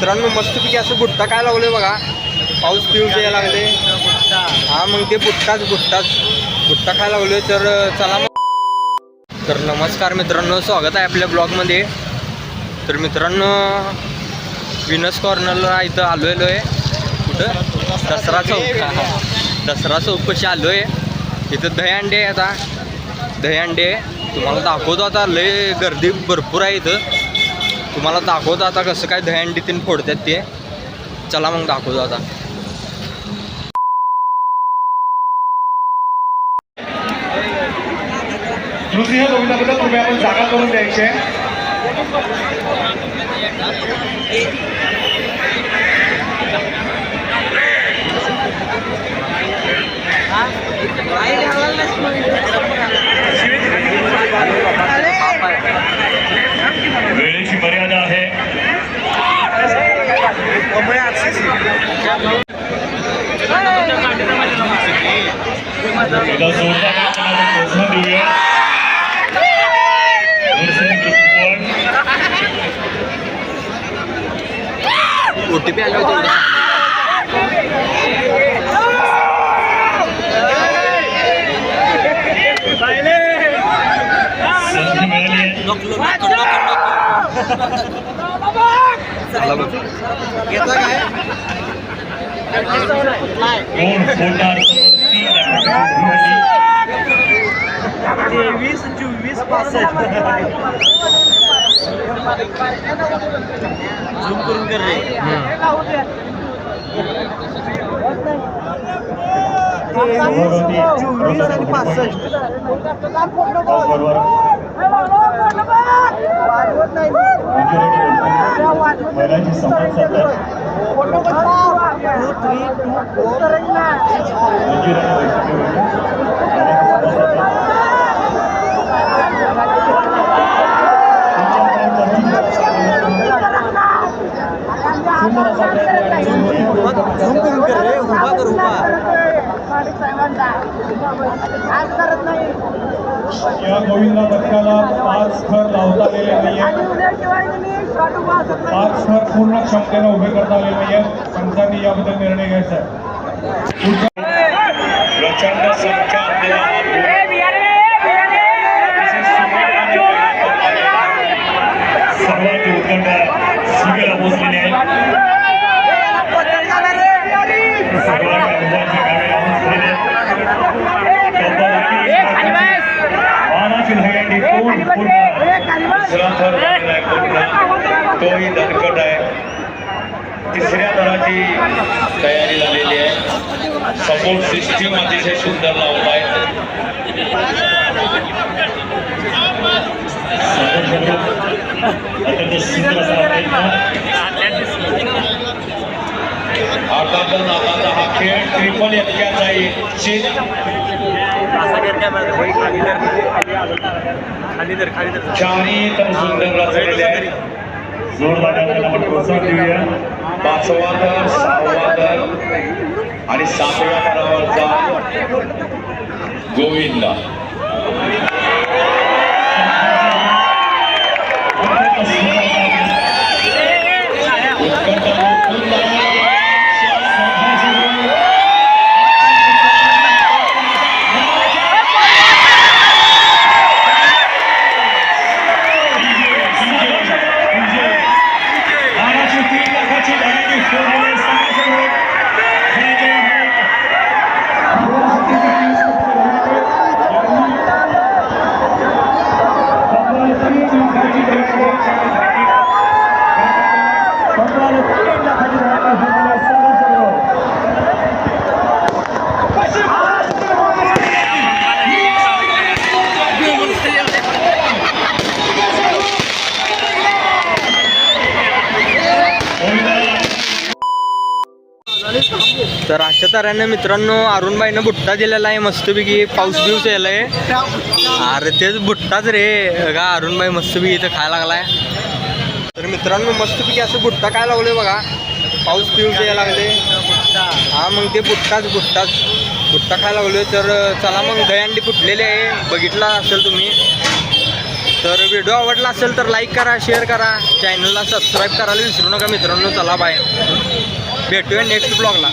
मित्रांनो मस्तपैकी असं बुट्टा काय लावले बघा, पाऊस पिऊस यायला लागले. हा मग ते बुट्टा काय लावले. तर चला मग. तर नमस्कार मित्रांनो, स्वागत आहे आपल्या ब्लॉगमध्ये. तर मित्रांनो विनस कॉर्नरला इथं आलेलो आहे. कुठं दसरा चौक, दसरा चौकशी आलो आहे. इथं दहीहंडी आहे. आता दहीहंडी आहे, तुम्हाला दाखवतो. आता लय गर्दी भरपूर आहे इथं. तुम्हाला दाखवतो आता कसं काय दहीहंडी तीन फोडतात ते. चला मग दाखवतो आता. दुसऱ्या गोविंदाबद्दल तुम्ही आपण जागा करून द्यायचे. वेळेची मर्यादा आहे. एकदा जोरदार प्रोत्साहन देऊया. OTP आलं होतं. झूम करून कर रे. 24 आणि 65. महिलांची संवाद साधतात. झूम करून कर रे. उभा कर, उभा. या गोविंदा पथकाला 5 थर लावता आलेले नाहीये. 5 थर पूर्ण क्षमतेने उभे करता आलेले नाहीये. संघाने याबद्दल निर्णय घ्यायचा आहे. प्रचंड संख्या सर्वांची उत्कंठा शिबिरा पोचलेली आहे. तोही दणकट आहे. तिसऱ्या थराची तयारी झालेली आहे. सपोर्ट सिस्टीम अतिशय सुंदर लावत आहे. आता हा खेळ ट्रिपल इतक्याचा एक चारही तर सुंदर रचलेले आहे. जोरदार आपण प्रोत्साहन देऊया. 5वा थर, 6वा थर आणि 7व्या थरावरचा गोविंदा. तर अशा तऱ्हेने मित्रांनो अरुणबाईनं बुट्टा दिलेला आहे. मस्तपैकी पाऊस बिऊस यायला आहे. अरे तेच बुट्टाच रे का अरुणबाई मस्तपैकी इथं खायला लागलाय. तर मित्रांनो मस्तपैकी असं बुट्टा काय लावले बघा, पाऊस पिऊस यायला लागले. हा मग ते बुट्टा काय लावले. तर चला मग दहीहंडी फुटलेली आहे, बघितला असेल तुम्ही. तर व्हिडिओ आवडला असेल तर लाईक करा, शेअर करा, चॅनलला सबस्क्राईब करायला विसरू नका मित्रांनो. चला बाय, भेटूया नेक्स्ट ब्लॉगला.